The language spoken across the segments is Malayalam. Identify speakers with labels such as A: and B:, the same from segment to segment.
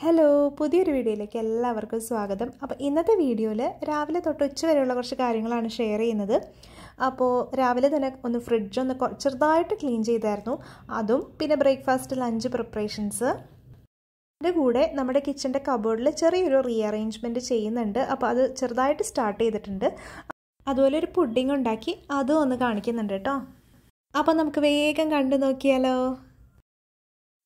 A: ഹലോ, പുതിയൊരു വീഡിയോയിലേക്ക് എല്ലാവർക്കും സ്വാഗതം. അപ്പോൾ ഇന്നത്തെ വീഡിയോയിൽ രാവിലെ തൊട്ട് ഉച്ച വരെയുള്ള കുറച്ച് കാര്യങ്ങളാണ് ഷെയർ ചെയ്യുന്നത്. അപ്പോൾ രാവിലെ തന്നെ ഒന്ന് ഫ്രിഡ്ജ് ഒന്ന് ചെറുതായിട്ട് ക്ലീൻ ചെയ്തായിരുന്നു. അതും പിന്നെ ബ്രേക്ക്ഫാസ്റ്റ് ലഞ്ച് പ്രിപ്പറേഷൻസ്. അതിൻ്റെ കൂടെ നമ്മുടെ കിച്ചൻ്റെ കബോർഡിൽ ചെറിയൊരു റീഅറേഞ്ച്മെൻറ്റ് ചെയ്യുന്നുണ്ട്. അപ്പോൾ അത് ചെറുതായിട്ട് സ്റ്റാർട്ട് ചെയ്തിട്ടുണ്ട്. അതുപോലെ ഒരു പുഡിംഗ് ഉണ്ടാക്കി അതും ഒന്ന് കാണിക്കുന്നുണ്ട് കേട്ടോ. അപ്പോൾ നമുക്ക് വേഗം കണ്ടു നോക്കിയാലോ.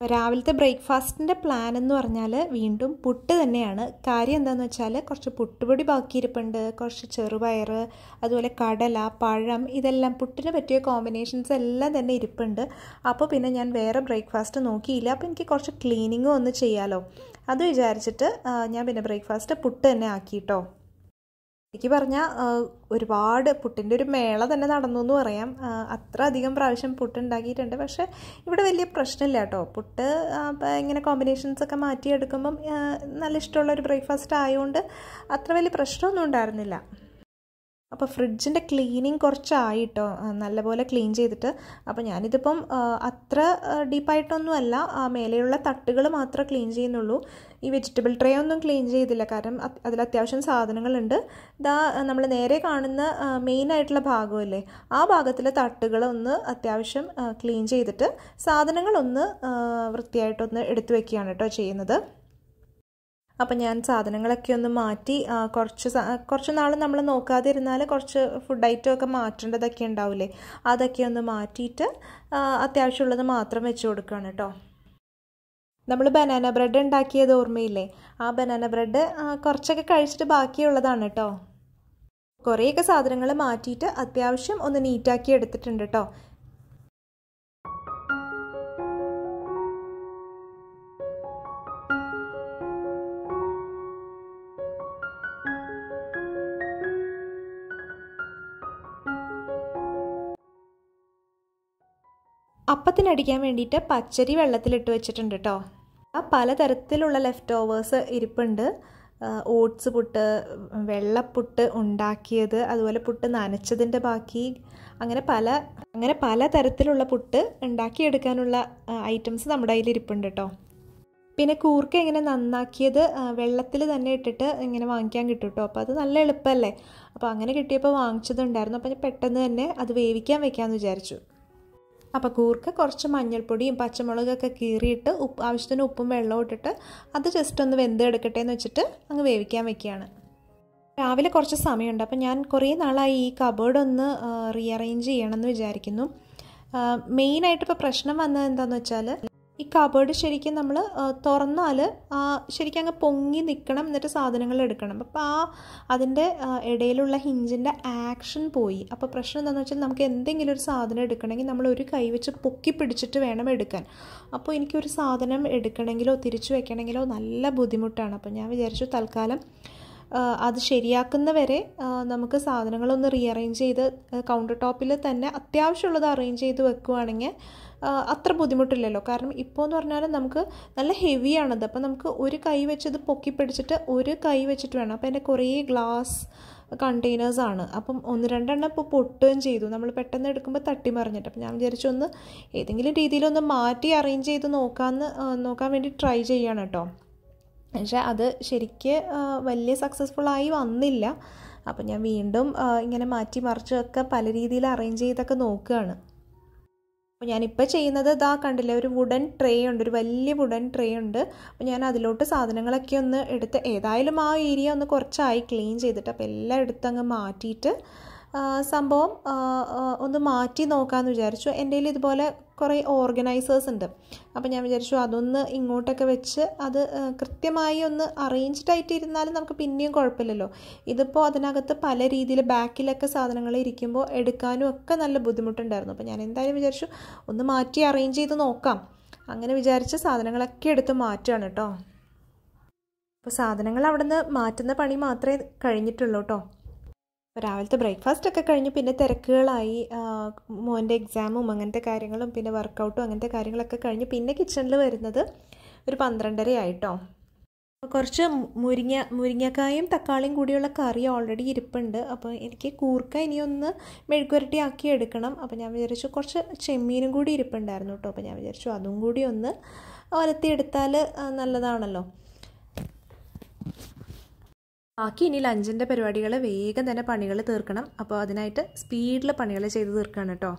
A: രാവിലത്തെ ബ്രേക്ക്ഫാസ്റ്റിൻ്റെ പ്ലാൻ എന്ന് പറഞ്ഞാൽ വീണ്ടും പുട്ട് തന്നെയാണ്. കാര്യം എന്താണെന്ന് വെച്ചാൽ കുറച്ച് പുട്ടുപൊടി ബാക്കിയിരിപ്പുണ്ട്, കുറച്ച് ചെറുപയർ, അതുപോലെ കടല, പഴം, ഇതെല്ലാം പുട്ടിന് പറ്റിയ കോമ്പിനേഷൻസ് എല്ലാം തന്നെ ഇരിപ്പുണ്ട്. അപ്പോൾ പിന്നെ ഞാൻ വേറെ ബ്രേക്ക്ഫാസ്റ്റ് നോക്കിയില്ല. അപ്പോൾ എനിക്ക് കുറച്ച് ക്ലീനിങ്ങും ഒന്ന് ചെയ്യാമല്ലോ, അത് വിചാരിച്ചിട്ട് ഞാൻ പിന്നെ ബ്രേക്ക്ഫാസ്റ്റ് പുട്ട് തന്നെ ആക്കിയിട്ടോ. എനിക്ക് പറഞ്ഞാൽ ഒരുപാട് പുട്ടിൻ്റെ ഒരു മേള തന്നെ നടന്നു എന്ന് പറയാം. അത്ര അധികം പ്രാവശ്യം പുട്ട് ഉണ്ടാക്കിയിട്ടുണ്ട്. പക്ഷേ ഇവിടെ വലിയ പ്രശ്നമില്ല കേട്ടോ. പുട്ട് ഇങ്ങനെ കോമ്പിനേഷൻസൊക്കെ മാറ്റിയെടുക്കുമ്പം നല്ല ഇഷ്ടമുള്ളൊരു ബ്രേക്ക്ഫാസ്റ്റ് ആയതുകൊണ്ട് അത്ര വലിയ പ്രശ്നമൊന്നും ഉണ്ടായിരുന്നില്ല. അപ്പോൾ ഫ്രിഡ്ജിൻ്റെ ക്ലീനിങ് കുറച്ചായിട്ടോ, നല്ലപോലെ ക്ലീൻ ചെയ്തിട്ട്. അപ്പോൾ ഞാനിതിപ്പം അത്ര ഡീപ്പായിട്ടൊന്നുമല്ല, മേലെയുള്ള തട്ടുകൾ മാത്രമേ ക്ലീൻ ചെയ്യുന്നുള്ളൂ. ഈ വെജിറ്റബിൾ ട്രേ ഒന്നും ക്ലീൻ ചെയ്തില്ല, കാരണം അതിൽ അത്യാവശ്യം സാധനങ്ങളുണ്ട്. നമ്മൾ നേരെ കാണുന്ന മെയിനായിട്ടുള്ള ഭാഗമല്ലേ, ആ ഭാഗത്തിലെ തട്ടുകളൊന്ന് അത്യാവശ്യം ക്ലീൻ ചെയ്തിട്ട് സാധനങ്ങളൊന്ന് വൃത്തിയായിട്ടൊന്ന് എടുത്തു വയ്ക്കുകയാണ് കേട്ടോ ചെയ്യുന്നത്. അപ്പം ഞാൻ സാധനങ്ങളൊക്കെ ഒന്ന് മാറ്റി, കുറച്ച് നാൾ നമ്മൾ നോക്കാതെ ഇരുന്നാൽ കുറച്ച് ഫുഡ് ഐറ്റമൊക്കെ മാറ്റേണ്ടതൊക്കെ ഉണ്ടാവില്ലേ, അതൊക്കെ ഒന്ന് മാറ്റിയിട്ട് അത്യാവശ്യമുള്ളത് മാത്രം വെച്ച് കൊടുക്കുകയാണ് കേട്ടോ. നമ്മൾ ബനാന ബ്രെഡ് ഉണ്ടാക്കിയത് ഓർമ്മയില്ലേ, ആ ബനാന ബ്രെഡ് കുറച്ചൊക്കെ കഴിച്ചിട്ട് ബാക്കിയുള്ളതാണ് കേട്ടോ. കുറേയൊക്കെ സാധനങ്ങൾ മാറ്റിയിട്ട് അത്യാവശ്യം ഒന്ന് നീറ്റാക്കി എടുത്തിട്ടുണ്ട് കേട്ടോ. അപ്പത്തിനടിക്കാൻ വേണ്ടിയിട്ട് പച്ചരി വെള്ളത്തിലിട്ട് വെച്ചിട്ടുണ്ട് കേട്ടോ. പലതരത്തിലുള്ള ലെഫ്റ്റ് ഓവേഴ്സ് ഇരിപ്പുണ്ട്. ഓട്സ് പുട്ട്, വെള്ളപ്പുട്ട് ഉണ്ടാക്കിയത്, അതുപോലെ പുട്ട് നനച്ചതിൻ്റെ ബാക്കി, അങ്ങനെ പല തരത്തിലുള്ള പുട്ട് ഉണ്ടാക്കിയെടുക്കാനുള്ള ഐറ്റംസ് നമ്മുടെ കയ്യിൽ ഇരിപ്പുണ്ട് കേട്ടോ. പിന്നെ കൂർക്ക ഇങ്ങനെ നന്നാക്കിയത് വെള്ളത്തിൽ തന്നെ ഇട്ടിട്ട് ഇങ്ങനെ വാങ്ങിക്കാൻ കിട്ടും കേട്ടോ. അപ്പോൾ അത് നല്ല എളുപ്പമല്ലേ. അപ്പോൾ അങ്ങനെ കിട്ടിയപ്പോൾ വാങ്ങിച്ചതുണ്ടായിരുന്നു. അപ്പോൾ ഞാൻ പെട്ടെന്ന് തന്നെ അത് വേവിക്കാൻ വെക്കാമെന്ന് വിചാരിച്ചു. അപ്പോൾ കൂർക്ക കുറച്ച് മഞ്ഞൾപ്പൊടിയും പച്ചമുളകൊക്കെ കീറിയിട്ട് ആവശ്യത്തിന് ഉപ്പും വെള്ളവും ഇട്ടിട്ട് അത് ജസ്റ്റ് ഒന്ന് വെന്തെടുക്കട്ടെ എന്ന് വെച്ചിട്ട് അങ്ങ് വേവിക്കാൻ വെക്കുകയാണ്. രാവിലെ കുറച്ച് സമയമുണ്ട്. അപ്പോൾ ഞാൻ കുറേ നാളായി ഈ കബോർഡ് ഒന്ന് റീഅറേഞ്ച് ചെയ്യണമെന്ന് വിചാരിക്കുന്നു. മെയിനായിട്ട് ഇപ്പോൾ പ്രശ്നം വന്നത് എന്താണെന്ന് വെച്ചാൽ, ഈ കബോർഡ് ശരിക്കും നമ്മൾ തുറന്നാൽ ശരിക്കും അങ്ങ് പൊങ്ങി നിൽക്കണം, എന്നിട്ട് സാധനങ്ങൾ എടുക്കണം. അപ്പോൾ അതിൻ്റെ ഇടയിലുള്ള ഹിഞ്ചിൻ്റെ ആക്ഷൻ പോയി. അപ്പോൾ പ്രശ്നം എന്താണെന്ന് വെച്ചാൽ, നമുക്ക് എന്തെങ്കിലും ഒരു സാധനം എടുക്കണമെങ്കിൽ നമ്മൾ ഒരു കൈ വെച്ച് പൊക്കി പിടിച്ചിട്ട് വേണം എടുക്കാൻ. അപ്പോൾ എനിക്കൊരു സാധനം എടുക്കണമെങ്കിലോ തിരിച്ചു വെക്കണമെങ്കിലോ നല്ല ബുദ്ധിമുട്ടാണ്. അപ്പോൾ ഞാൻ വിചാരിച്ചു തൽക്കാലം അത് ശരിയാക്കുന്നവരെ നമുക്ക് സാധനങ്ങളൊന്ന് റീഅറേഞ്ച് ചെയ്ത് കൗണ്ടർ ടോപ്പിൽ തന്നെ അത്യാവശ്യമുള്ളത് അറേഞ്ച് ചെയ്ത് വെക്കുകയാണെങ്കിൽ അത്ര ബുദ്ധിമുട്ടില്ലല്ലോ. കാരണം ഇപ്പോൾ എന്ന് പറഞ്ഞാൽ നമുക്ക് നല്ല ഹെവിയാണത്. അപ്പോൾ നമുക്ക് ഒരു കൈ വെച്ചത് പൊക്കി പിടിച്ചിട്ട് ഒരു കൈ വെച്ചിട്ട് വേണം. അപ്പോൾ എൻ്റെ കുറേ ഗ്ലാസ് കണ്ടെയ്നേഴ്സാണ്. അപ്പം 1-2 ഇപ്പോൾ പൊട്ടുകയും ചെയ്തു, നമ്മൾ പെട്ടെന്ന് എടുക്കുമ്പോൾ തട്ടി മറിഞ്ഞിട്ട്. അപ്പം ഞാൻ വിചാരിച്ചു ഒന്ന് ഏതെങ്കിലും രീതിയിലൊന്ന് മാറ്റി അറേഞ്ച് ചെയ്ത് നോക്കാൻ വേണ്ടി ട്രൈ ചെയ്യണം കേട്ടോ. പക്ഷേ അത് ശരിക്ക് വലിയ സക്സസ്ഫുള്ളായി വന്നില്ല. അപ്പം ഞാൻ വീണ്ടും ഇങ്ങനെ മാറ്റി മറിച്ചൊക്കെ പല രീതിയിൽ അറേഞ്ച് ചെയ്തൊക്കെ നോക്കുകയാണ്. അപ്പോൾ ഞാനിപ്പോൾ ചെയ്യുന്നത് കണ്ടില്ലേ, ഒരു വുഡൻ ട്രേ ഉണ്ട്, ഒരു വലിയ വുഡൻ ട്രേ ഉണ്ട്. അപ്പോൾ ഞാൻ അതിലോട്ട് സാധനങ്ങളൊക്കെ ഒന്ന് എടുത്ത്, ഏതായാലും ആ ഏരിയ ഒന്ന് കുറച്ചായി ക്ലീൻ ചെയ്തിട്ട്, അപ്പോൾ എല്ലാം എടുത്തങ്ങ് മാറ്റിയിട്ട് സംഭവം ഒന്ന് മാറ്റി നോക്കാമെന്ന് വിചാരിച്ചു. എൻ്റെ കയ്യിൽ ഇതുപോലെ കുറേ ഓർഗനൈസേഴ്സ് ഉണ്ട്. അപ്പോൾ ഞാൻ വിചാരിച്ചു അതൊന്ന് ഇങ്ങോട്ടൊക്കെ വെച്ച് അത് കൃത്യമായി ഒന്ന് അറേഞ്ച്ഡ് ആയിട്ട് ഇരുന്നാലും നമുക്ക് പിന്നെയും കുഴപ്പമില്ലല്ലോ. ഇതിപ്പോൾ അതിനകത്ത് പല രീതിയിൽ ബാക്കിലൊക്കെ സാധനങ്ങൾ ഇരിക്കുമ്പോൾ എടുക്കാനും ഒക്കെ നല്ല ബുദ്ധിമുട്ടുണ്ടായിരുന്നു. അപ്പോൾ ഞാൻ എന്തായാലും വിചാരിച്ചു ഒന്ന് മാറ്റി അറേഞ്ച് ചെയ്ത് നോക്കാം. അങ്ങനെ വിചാരിച്ച് സാധനങ്ങളൊക്കെ എടുത്ത് മാറ്റുകയാണ് കേട്ടോ. അപ്പോൾ സാധനങ്ങൾ അവിടെ നിന്ന് മാറ്റുന്ന പണി മാത്രമേ കഴിഞ്ഞിട്ടുള്ളൂ കേട്ടോ. രാവിലത്തെ ബ്രേക്ക്ഫാസ്റ്റ് ഒക്കെ കഴിഞ്ഞ് പിന്നെ തിരക്കുകളായി. മോൻ്റെ എക്സാമും അങ്ങനത്തെ കാര്യങ്ങളും പിന്നെ വർക്കൗട്ടും അങ്ങനത്തെ കാര്യങ്ങളൊക്കെ കഴിഞ്ഞ് പിന്നെ കിച്ചണിൽ വരുന്നത് ഒരു 12:30 ആയിട്ടോ. കുറച്ച് മുരിങ്ങക്കായും തക്കാളിയും കൂടിയുള്ള കറി ഓൾറെഡി ഇരിപ്പുണ്ട്. അപ്പോൾ എനിക്ക് കൂർക്ക ഇനിയൊന്ന് മെഴുക്കുവരട്ടി ആക്കി എടുക്കണം. അപ്പോൾ ഞാൻ വിചാരിച്ചു കുറച്ച് ചെമ്മീനും കൂടി ഇരിപ്പുണ്ടായിരുന്നു കേട്ടോ. അപ്പോൾ ഞാൻ വിചാരിച്ചു അതും കൂടി ഒന്ന് ഒലത്തിയെടുത്താൽ നല്ലതാണല്ലോ. ബാക്കി ഇനി ലഞ്ചിൻ്റെ പരിപാടികൾ വേഗം തന്നെ പണികൾ തീർക്കണം. അപ്പോൾ അതിനായിട്ട് സ്പീഡിൽ പണികൾ ചെയ്ത് തീർക്കുകയാണ് കേട്ടോ.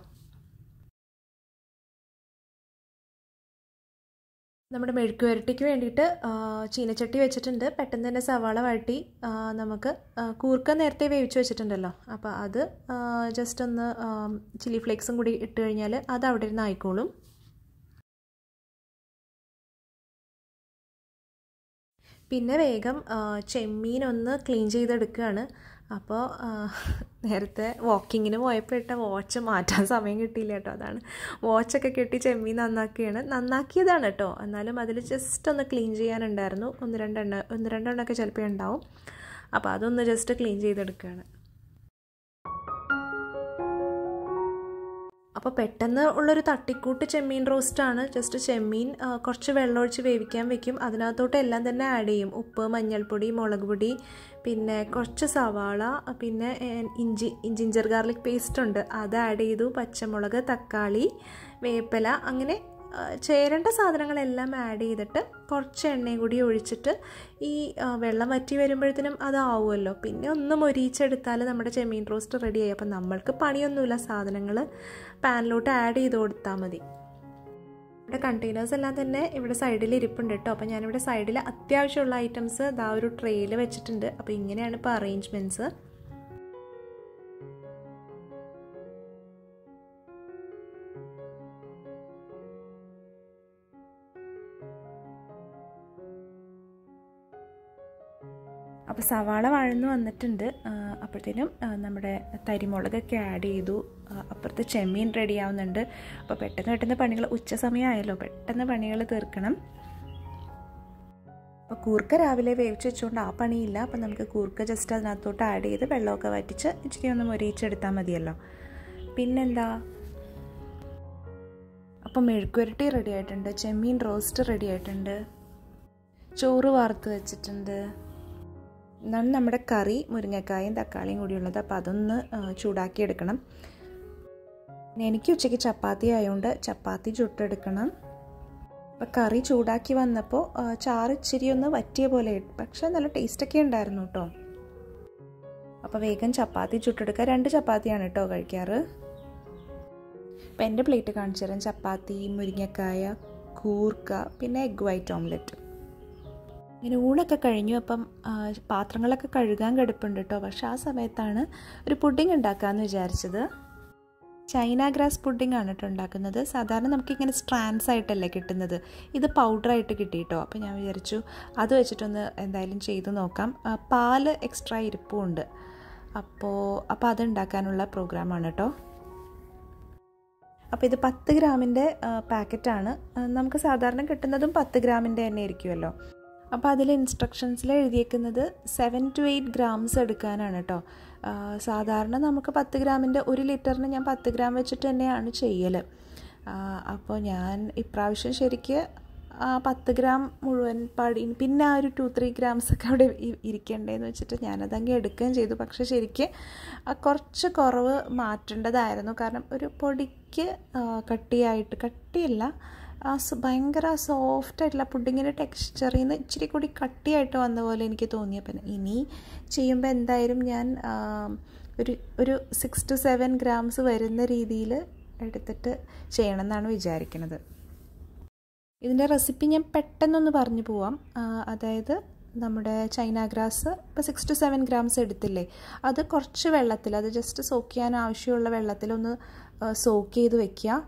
A: നമ്മുടെ മെഴുക്ക് വരട്ടിക്ക് വേണ്ടിയിട്ട് ചീനച്ചട്ടി വെച്ചിട്ടുണ്ട്. പെട്ടെന്ന് തന്നെ സവാള വഴട്ടി നമുക്ക് കൂർക്ക നേരത്തെ വേവിച്ച് വെച്ചിട്ടുണ്ടല്ലോ, അപ്പോൾ അത് ജസ്റ്റ് ഒന്ന് ചില്ലി ഫ്ലേക്സും കൂടി ഇട്ട് കഴിഞ്ഞാൽ അത് അവിടെ ഇരുന്ന് ആയിക്കോളും. പിന്നെ വേഗം ചെമ്മീൻ ഒന്ന് ക്ലീൻ ചെയ്തെടുക്കുകയാണ്. അപ്പോൾ നേരത്തെ വാക്കിങ്ങിന് പോയപ്പോൾ ഇട്ട വാച്ച് മാറ്റാൻ സമയം കിട്ടിയില്ല കേട്ടോ. അതാണ് വാച്ചൊക്കെ കെട്ടി ചെമ്മീൻ നന്നാക്കിയതാണ് കേട്ടോ. എന്നാലും അതിൽ ജസ്റ്റ് ഒന്ന് ക്ലീൻ ചെയ്യാനുണ്ടായിരുന്നു. ഒന്ന് രണ്ടെണ്ണമൊക്കെ ചിലപ്പോൾ ഉണ്ടാവും. അപ്പോൾ അതൊന്ന് ജസ്റ്റ് ക്ലീൻ ചെയ്തെടുക്കുകയാണ്. അപ്പോൾ പെട്ടെന്ന് ഉള്ളൊരു തട്ടിക്കൂട്ട് ചെമ്മീൻ റോസ്റ്റാണ്. ജസ്റ്റ് ചെമ്മീൻ കുറച്ച് വെള്ളമൊഴിച്ച് വേവിക്കാൻ വെക്കും. അതിനകത്തോട്ട് എല്ലാം തന്നെ ആഡ് ചെയ്യും. ഉപ്പ്, മഞ്ഞൾപ്പൊടി, മുളക് പൊടി, പിന്നെ കുറച്ച് സവാള, പിന്നെ ജിഞ്ചർ ഗാർലിക് പേസ്റ്റ് ഉണ്ട്, അത് ആഡ് ചെയ്തു. പച്ചമുളക്, തക്കാളി, വേപ്പില, അങ്ങനെ ചേരേണ്ട സാധനങ്ങളെല്ലാം ആഡ് ചെയ്തിട്ട് കുറച്ച് എണ്ണയും കൂടി ഒഴിച്ചിട്ട് ഈ വെള്ളം വറ്റി വരുമ്പോഴത്തേനും അതാവുമല്ലോ. പിന്നെ ഒന്ന് മൊരിയിച്ചെടുത്താൽ നമ്മുടെ ചെമ്മീൻ റോസ്റ്റ് റെഡിയായി. അപ്പം നമ്മൾക്ക് പണിയൊന്നുമില്ല, സാധനങ്ങൾ പാനിലോട്ട് ആഡ് ചെയ്ത് കൊടുത്താൽ മതി. ഇവിടെ കണ്ടെയ്നേഴ്സ് എല്ലാം തന്നെ ഇവിടെ സൈഡിൽ ഇരിപ്പുണ്ട് കേട്ടോ. അപ്പോൾ ഞാനിവിടെ സൈഡിൽ അത്യാവശ്യമുള്ള ഐറ്റംസ് ഇതാ ഒരു ട്രേയിൽ വെച്ചിട്ടുണ്ട്. അപ്പോൾ ഇങ്ങനെയാണ് ഇപ്പോൾ അറേഞ്ച്മെൻറ്റ്സ്. അപ്പോൾ സവാള വഴന്ന് വന്നിട്ടുണ്ട്. അപ്പോഴത്തേനും നമ്മുടെ തരിമുളകൊക്കെ ആഡ് ചെയ്തു. അപ്പുറത്ത് ചെമ്മീൻ റെഡി ആവുന്നുണ്ട്. അപ്പോൾ പെട്ടെന്ന് പണികൾ, ഉച്ച സമയമായല്ലോ, പെട്ടെന്ന് പണികൾ തീർക്കണം. അപ്പോൾ കൂർക്ക രാവിലെ വേവിച്ച് വെച്ചുകൊണ്ട് ആ പണിയില്ല. അപ്പോൾ നമുക്ക് കൂർക്ക ജസ്റ്റ് അതിനകത്തോട്ട് ആഡ് ചെയ്ത് വെള്ളമൊക്കെ വറ്റിച്ച് ഇച്ചിരി ഒന്ന് മൊരിയിച്ചെടുത്താൽ മതിയല്ലോ. പിന്നെന്താ, അപ്പോൾ മെഴുക്കുവരട്ടി റെഡി ആയിട്ടുണ്ട്, ചെമ്മീൻ റോസ്റ്റ് റെഡി ആയിട്ടുണ്ട്, ചോറ് വാർത്ത് വെച്ചിട്ടുണ്ട്. ഇതാണ് നമ്മുടെ കറി, മുരിങ്ങക്കായും തക്കാളിയും കൂടിയുള്ളത്. അപ്പോൾ അതൊന്ന് ചൂടാക്കി എടുക്കണം. എനിക്ക് ഉച്ചയ്ക്ക് ചപ്പാത്തി ആയതുകൊണ്ട് ചപ്പാത്തി ചുട്ടെടുക്കണം. അപ്പോൾ കറി ചൂടാക്കി വന്നപ്പോൾ ചാറ് ഇച്ചിരി ഒന്ന് വറ്റിയ പോലെ, പക്ഷേ നല്ല ടേസ്റ്റൊക്കെ ഉണ്ടായിരുന്നു കേട്ടോ. അപ്പോൾ വേഗം ചപ്പാത്തി ചുട്ടെടുക്കുക. 2 ചപ്പാത്തിയാണ് കേട്ടോ കഴിക്കാറ്. അപ്പോൾ എൻ്റെ പ്ലേറ്റ് കാണിച്ചു തരാം. ചപ്പാത്തി, മുരിങ്ങക്കായ, കൂർക്ക, പിന്നെ എഗ് വൈറ്റ് ഓംലെറ്റ്. ഇങ്ങനെ ഊണൊക്കെ കഴിഞ്ഞു. അപ്പം പാത്രങ്ങളൊക്കെ കഴുകാൻ കിടപ്പുണ്ട് കേട്ടോ. പക്ഷെ ആ സമയത്താണ് ഒരു പുഡിംഗ് ഉണ്ടാക്കാമെന്ന് വിചാരിച്ചത്. ചൈനാഗ്രാസ് പുഡിംഗ് ആണ് കേട്ടോ ഉണ്ടാക്കുന്നത്. സാധാരണ നമുക്കിങ്ങനെ സ്ട്രാൻഡ്സ് ആയിട്ടല്ലേ കിട്ടുന്നത്, ഇത് പൗഡറായിട്ട് കിട്ടി കേട്ടോ. അപ്പോൾ ഞാൻ വിചാരിച്ചു അത് വെച്ചിട്ടൊന്ന് എന്തായാലും ചെയ്ത് നോക്കാം. പാല് എക്സ്ട്രാ ഇരിപ്പുണ്ട്. അപ്പോൾ അതുണ്ടാക്കാനുള്ള പ്രോഗ്രാമാണ് കേട്ടോ. അപ്പോൾ ഇത് 10 ഗ്രാമിൻ്റെ പാക്കറ്റാണ്. നമുക്ക് സാധാരണ കിട്ടുന്നതും 10 ഗ്രാമിൻ്റെ തന്നെ ആയിരിക്കുമല്ലോ. അപ്പോൾ അതിൽ ഇൻസ്ട്രക്ഷൻസിൽ എഴുതിയേക്കുന്നത് 7 to 8 ഗ്രാംസ് എടുക്കാനാണ് കേട്ടോ. സാധാരണ നമുക്ക് 10 ഗ്രാമിൻ്റെ 1 ലിറ്ററിന് ഞാൻ 10 ഗ്രാം വെച്ചിട്ട് തന്നെയാണ് ചെയ്യൽ. അപ്പോൾ ഞാൻ ഇപ്രാവശ്യം ശരിക്ക് 10 ഗ്രാം മുഴുവൻ പിന്നെ ആ ഒരു 2-3 ഗ്രാംസൊക്കെ അവിടെ ഇരിക്കേണ്ടതെന്ന് വെച്ചിട്ട് ഞാനതങ്ങ് എടുക്കുകയും ചെയ്തു. പക്ഷേ ശരിക്ക് കുറച്ച് കുറവ് മാറ്റേണ്ടതായിരുന്നു. കാരണം ഒരു പൊടിക്ക് കട്ടിയില്ല, ഭയങ്കര സോഫ്റ്റായിട്ടുള്ള പുഡിങ്ങിൻ്റെ ടെക്സ്ചറിൽ നിന്ന് ഇച്ചിരി കൂടി കട്ടിയായിട്ട് വന്ന പോലെ എനിക്ക് തോന്നിയപ്പോൾ ഇനി ചെയ്യുമ്പോൾ എന്തായാലും ഞാൻ ഒരു 6 to 7 ഗ്രാംസ് വരുന്ന രീതിയിൽ എടുത്തിട്ട് ചെയ്യണം എന്നാണ് വിചാരിക്കുന്നത്. ഇതിൻ്റെ റെസിപ്പി ഞാൻ പെട്ടെന്നൊന്ന് പറഞ്ഞു പോവാം. അതായത് നമ്മുടെ ചൈനാഗ്രാസ് ഇപ്പോൾ 6 to 7 ഗ്രാംസ് എടുത്തില്ലേ, അത് കുറച്ച് വെള്ളത്തിൽ, അത് ജസ്റ്റ് സോക്ക് ചെയ്യാൻ ആവശ്യമുള്ള വെള്ളത്തിലൊന്ന് സോക്ക് ചെയ്ത് വെക്കുക.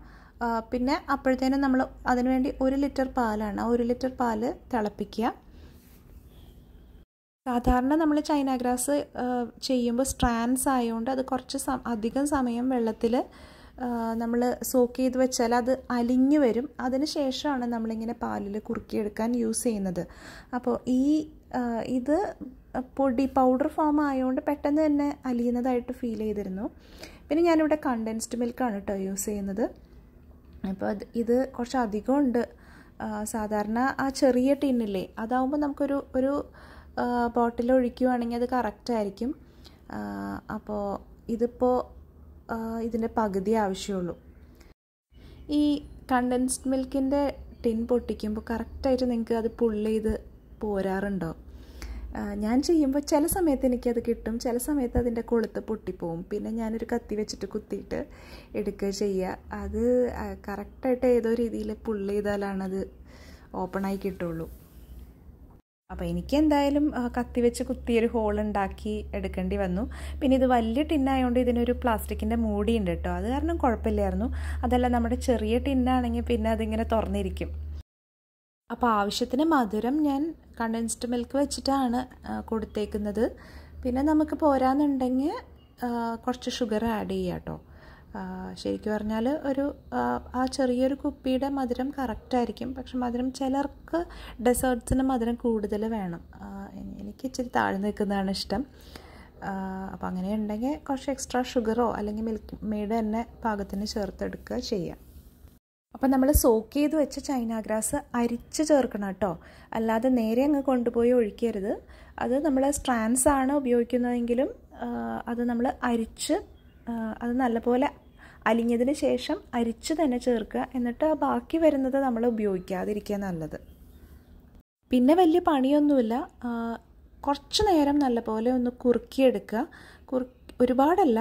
A: പിന്നെ അപ്പോഴത്തേനും നമ്മൾ അതിനുവേണ്ടി 1 ലിറ്റർ പാലാണ്, 1 ലിറ്റർ പാല് തിളപ്പിക്കുക. സാധാരണ നമ്മൾ ചൈനാഗ്രാസ് ചെയ്യുമ്പോൾ സ്ട്രാൻഡ്സ് ആയതുകൊണ്ട് അത് കുറച്ച് അധികം സമയം വെള്ളത്തിൽ നമ്മൾ സോക്ക് ചെയ്ത് വെച്ചാൽ അത് അലിഞ്ഞു വരും. അതിന് ശേഷമാണ് നമ്മളിങ്ങനെ പാലിൽ കുറുക്കിയെടുക്കാൻ യൂസ് ചെയ്യുന്നത്. അപ്പോൾ ഇത് പൗഡർ ഫോം ആയതുകൊണ്ട് പെട്ടെന്ന് തന്നെ അലിയുന്നതായിട്ട് ഫീൽ ചെയ്തിരുന്നു. പിന്നെ ഞാനിവിടെ കണ്ടൻസ്ഡ് മിൽക്കാണ് കേട്ടോ യൂസ് ചെയ്യുന്നത്. അപ്പോൾ ഇത് കുറച്ച് അധികം ഉണ്ട്. സാധാരണ ആ ചെറിയ ടിന്നില്ലേ, അതാവുമ്പോൾ നമുക്കൊരു ബോട്ടിൽ ഒഴിക്കുകയാണെങ്കിൽ അത് കറക്റ്റായിരിക്കും. അപ്പോൾ ഇതിപ്പോൾ ഇതിൻ്റെ പകുതി ആവശ്യമുള്ളൂ. ഈ കണ്ടൻസ്ഡ് മിൽക്കിൻ്റെ ടിൻ പൊട്ടിക്കുമ്പോൾ കറക്റ്റായിട്ട് നിങ്ങൾക്ക് അത് പുള്ള് ചെയ്ത് പോരാറുണ്ടോ? ഞാൻ ചെയ്യുമ്പോൾ ചില സമയത്ത് എനിക്കത് കിട്ടും, ചില സമയത്ത് അതിൻ്റെ കൊളുത്ത് പൊട്ടിപ്പോവും. പിന്നെ ഞാനൊരു കത്തി വെച്ചിട്ട് കുത്തിയിട്ട് എടുക്കുക ചെയ്യുക. അത് കറക്റ്റായിട്ട് ഏതോ രീതിയിൽ പുള്ള് ചെയ്താലാണത് ഓപ്പണായി കിട്ടുള്ളൂ. അപ്പോൾ എനിക്ക് എന്തായാലും കത്തി വെച്ച് കുത്തിയൊരു ഹോൾ ഉണ്ടാക്കി എടുക്കേണ്ടി വന്നു. പിന്നെ ഇത് വലിയ ടിന്നായതുകൊണ്ട് ഇതിനൊരു പ്ലാസ്റ്റിക്കിൻ്റെ മൂടിയുണ്ട് കേട്ടോ. അത് കാരണം കുഴപ്പമില്ലായിരുന്നു. അതല്ല നമ്മുടെ ചെറിയ ടിന്നാണെങ്കിൽ പിന്നെ അതിങ്ങനെ തുറന്നിരിക്കും. അപ്പോൾ ആവശ്യത്തിന് മധുരം ഞാൻ കണ്ടൻസ്ഡ് മിൽക്ക് വെച്ചിട്ടാണ് കൊടുത്തേക്കുന്നത്. പിന്നെ നമുക്ക് പോരാന്നുണ്ടെങ്കിൽ കുറച്ച് ഷുഗർ ആഡ് ചെയ്യാം കേട്ടോ. ശരിക്കും പറഞ്ഞാൽ ആ ചെറിയൊരു കുപ്പിയുടെ മധുരം കറക്റ്റായിരിക്കും. പക്ഷെ മധുരം ചിലർക്ക് ഡെസേർട്ട്സിന് മധുരം കൂടുതൽ വേണം. എനിക്ക് ഇച്ചിരി താഴ്ന്നു നിൽക്കുന്നതാണ് ഇഷ്ടം. അപ്പോൾ അങ്ങനെ ഉണ്ടെങ്കിൽ കുറച്ച് എക്സ്ട്രാ ഷുഗറോ അല്ലെങ്കിൽ മിൽക്ക് മെയ്ഡ് തന്നെ പാകത്തിന് ചേർത്തെടുക്കുക ചെയ്യാം. അപ്പോൾ നമ്മൾ സോക്ക് ചെയ്ത് വെച്ച ചൈനാഗ്രാസ് അരിച്ച് ചേർക്കണം കേട്ടോ. അല്ലാതെ നേരെ അങ്ങ് കൊണ്ടുപോയി ഒഴിക്കരുത്. അത് നമ്മൾ സ്ട്രാൻഡ്സ് ആണ് ഉപയോഗിക്കുന്നതെങ്കിലും അത് നമ്മൾ അരിച്ച് അത് നല്ലപോലെ അലിഞ്ഞതിന് ശേഷം അരിച്ച് തന്നെ ചേർക്കുക. എന്നിട്ട് ബാക്കി വരുന്നത് നമ്മൾ ഉപയോഗിക്കാതിരിക്കുക നല്ലത്. പിന്നെ വലിയ പണിയൊന്നുമില്ല. കുറച്ച് നേരം നല്ലപോലെ ഒന്ന് കുറുക്കിയെടുക്കുക. ഒരുപാടല്ല,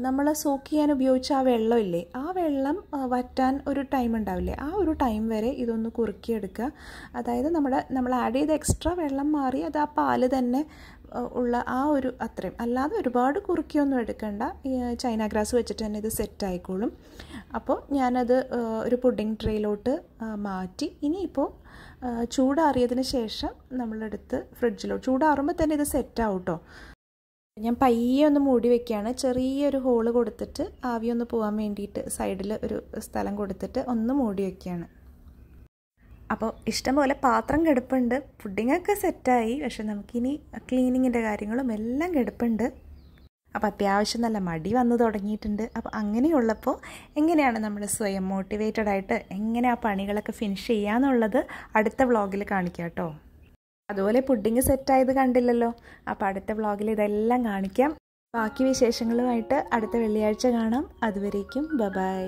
A: നമ്മൾ സോക്ക് ചെയ്യാൻ ഉപയോഗിച്ച ആ വെള്ളമില്ലേ, ആ വെള്ളം വറ്റാൻ ഒരു ടൈം ഉണ്ടാവില്ലേ, ആ ഒരു ടൈം വരെ ഇതൊന്ന് കുറുക്കിയെടുക്കുക. അതായത് നമ്മൾ ആഡ് ചെയ്ത എക്സ്ട്രാ വെള്ളം മാറി അത് ആ പാല് തന്നെ ഉള്ള ആ ഒരു അത്രയും, അല്ലാതെ ഒരുപാട് കുറുക്കിയൊന്നും എടുക്കണ്ട. ചൈനാഗ്രാസ് വെച്ചിട്ട് തന്നെ ഇത് സെറ്റ് ആയിക്കോളും. അപ്പോൾ ഞാനത് ഒരു പുഡിംഗ് ട്രേയിലോട്ട് മാറ്റി. ഇനിയിപ്പോൾ ചൂടാറിയതിന് ശേഷം നമ്മളെടുത്ത് ഫ്രിഡ്ജിലോട്ട്, ചൂടാറുമ്പോൾ തന്നെ ഇത് സെറ്റാവും കേട്ടോ. ഞാൻ പയ്യെ ഒന്ന് മൂടി വയ്ക്കുകയാണ്. ചെറിയൊരു ഹോള് കൊടുത്തിട്ട് ആവി ഒന്ന് പോകാൻ വേണ്ടിയിട്ട് സൈഡിൽ ഒരു സ്ഥലം കൊടുത്തിട്ട് ഒന്ന് മൂടി വയ്ക്കുകയാണ്. അപ്പോൾ ഇഷ്ടംപോലെ പാത്രം കിടപ്പുണ്ട്. പുഡിങ്ങൊക്കെ സെറ്റായി. പക്ഷെ നമുക്കിനി ക്ലീനിങ്ങിൻ്റെ കാര്യങ്ങളും എല്ലാം കിടപ്പുണ്ട്. അപ്പോൾ അത്യാവശ്യം നല്ല മടി വന്നു തുടങ്ങിയിട്ടുണ്ട്. അപ്പോൾ അങ്ങനെയുള്ളപ്പോൾ എങ്ങനെയാണ് നമ്മൾ സ്വയം മോട്ടിവേറ്റഡ് ആയിട്ട് എങ്ങനെ ആ പണികളൊക്കെ ഫിനിഷ് ചെയ്യാന്നുള്ളത് അടുത്ത വ്ളോഗിൽ കാണിക്കാം കേട്ടോ. അതുപോലെ പുഡിങ് സെറ്റായത് കണ്ടില്ലല്ലോ. അപ്പോൾ അടുത്ത വ്ളോഗിൽ ഇതെല്ലാം കാണിക്കാം. ബാക്കി വിശേഷങ്ങളുമായിട്ട് അടുത്ത വെള്ളിയാഴ്ച കാണാം. അതുവരേക്കും ബൈ.